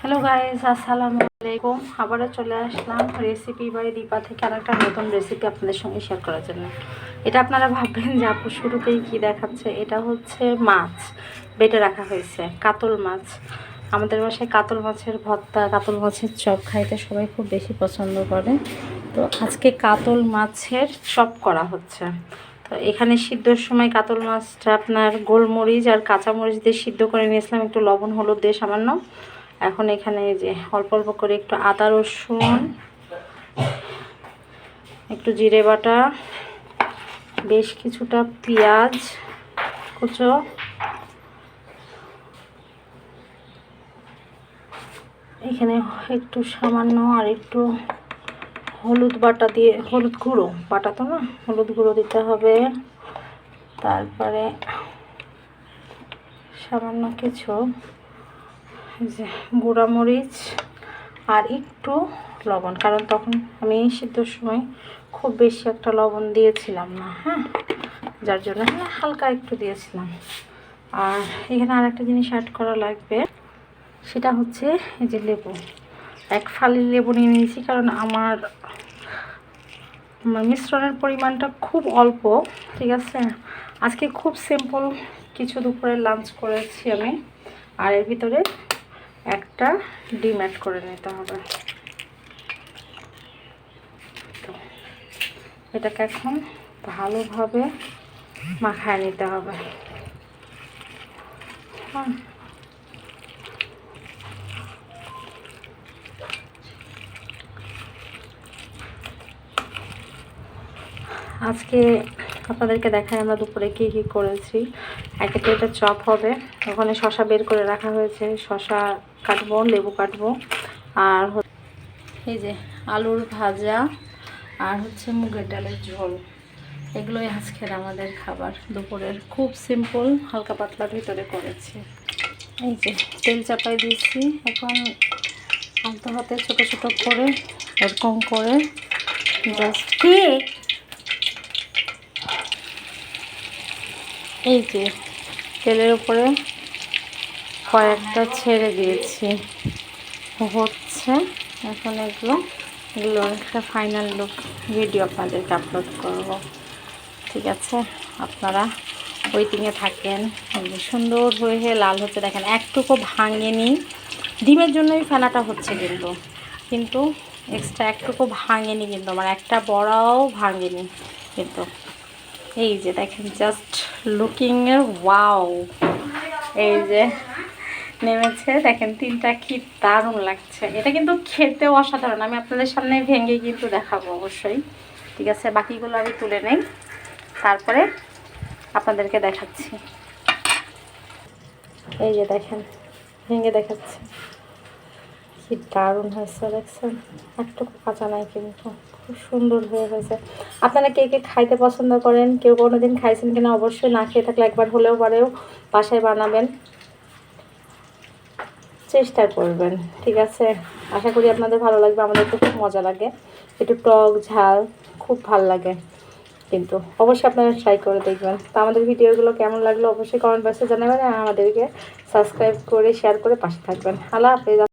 Hello guys, আসসালামু আলাইকুম। আবারও চলে আসলাম রেসিপি বাই দীপা থেকে আরেকটা নতুন রেসিপি আপনাদের সঙ্গে শেয়ার করার জন্য। এটা আপনারা ভাববেন যে আপু শুরুতেই কী দেখাচ্ছে। এটা হচ্ছে মাছ বেটে রাখা হয়েছে, কাতল মাছ। আমাদের বাসায় কাতল মাছের ভর্তা, কাতল মাছের চপ খাইতে সবাই খুব বেশি পছন্দ করে। তো আজকে কাতল মাছের চপ করা হচ্ছে। তো এখানে সিদ্ধর সময় কাতল মাছটা আপনার গোলমরিচ আর কাঁচামরিচ দিয়ে সিদ্ধ করে নিয়েছিলাম, একটু লবণ হলুদ দিয়ে সামান্য। এখন এখানে এই যে অল্প অল্প করে একটু আদা রসুন, একটু জিরে বাটা, বেশ কিছুটা পেঁয়াজ কুচো, এখানে একটু সামান্য আর একটু হলুদ বাটা দিয়ে, হলুদ গুঁড়ো বাটা তো না, হলুদ গুঁড়ো দিতে হবে। তারপরে সামান্য কিছু যে গুঁড়ামরিচ আর একটু লবণ, কারণ তখন আমি সিদ্ধর সময় খুব বেশি একটা লবণ দিয়েছিলাম না, হ্যাঁ, যার জন্য হালকা একটু দিয়েছিলাম। আর এখানে আর একটা জিনিস অ্যাড করা লাগবে, সেটা হচ্ছে এই যে লেবু। এক ফালি লেবু নিয়ে নিয়েছি, কারণ আমার মিশ্রণের পরিমাণটা খুব অল্প, ঠিক আছে। আজকে খুব সিম্পল কিছু দুপুরে লাঞ্চ করেছি আমি। আর এর ভিতরে একটা ডিম অ্যাড করে নিতে হবে। তো এটাকে এখন ভালোভাবে মাখায় নিতে হবে। হ্যাঁ, আজকে আপনাদেরকে দেখাই আমরা দুপুরে কী কী করেছি। একে তো এটা চপ হবে, ওখানে শশা বের করে রাখা হয়েছে, শশা কাটবো, লেবু কাটবো। আর এই যে আলুর ভাজা, আর হচ্ছে মুগের ডালের ঝোল। এগুলোই আজকের আমাদের খাবার দুপুরের, খুব সিম্পল হালকা পাতলার ভিতরে করেছি। এই যে তেল চাপাই দিয়েছি, এখন আলতো হাতে ছোটো ছোটো করে এরকম করে জাস্ট এই যে তেলের উপরে কয়েকটা ছেড়ে দিয়েছি, হচ্ছে। এখন এগুলো একটা ফাইনাল লুক ভিডিও আপনাদেরকে আপলোড করব, ঠিক আছে। আপনারা ওয়েটিংয়ে থাকেন। সুন্দর হয়ে লাল হচ্ছে, দেখেন একটুকু ভাঙেনি। ডিমের জন্যই ফেনাটা হচ্ছে, কিন্তু এক্সট্রা একটুকু ভাঙেনি, কিন্তু আমার একটা বড়াও ভাঙেনি কিন্তু। এই যে দেখেন জাস্ট লুকিংয়ের ওয়াও, এই যে নেমেছে, দেখেন তিনটা কি দারুণ লাগছে। এটা কিন্তু খেতেও অসাধারণ, আমি আপনাদের সামনে ভেঙে কিন্তু দেখাবো অবশ্যই, ঠিক আছে। বাকিগুলো আমি তুলে নেই, তারপরে আপনাদেরকে দেখাচ্ছি। এই যে দেখেন ভেঙে দেখাচ্ছি, কি দারুণ হয়েছে দেখছেন, একটুকু কাঁচা নাই কিন্তু খুব সুন্দর হয়েছে। আপনারা কে কে খাইতে পছন্দ করেন, কেউ কোনো দিন খাইছেন কিনা অবশ্যই, না খেয়ে থাকলে একবার হলেও পরেও বাসায় বানাবেন, চেষ্টা করবেন, ঠিক আছে। আশা করি আপনাদের ভালো লাগবে, আমাদের তো খুব মজা লাগে, একটু টক ঝাল খুব ভাল লাগে, কিন্তু অবশ্যই আপনারা ট্রাই করে দেখবেন। তো আমাদের ভিডিওগুলো কেমন লাগলো অবশ্যই কমেন্ট বক্সে জানাবেন, আর আমাদেরকে সাবস্ক্রাইব করে শেয়ার করে পাশে থাকবেন। আল্লাহ হাফেজ।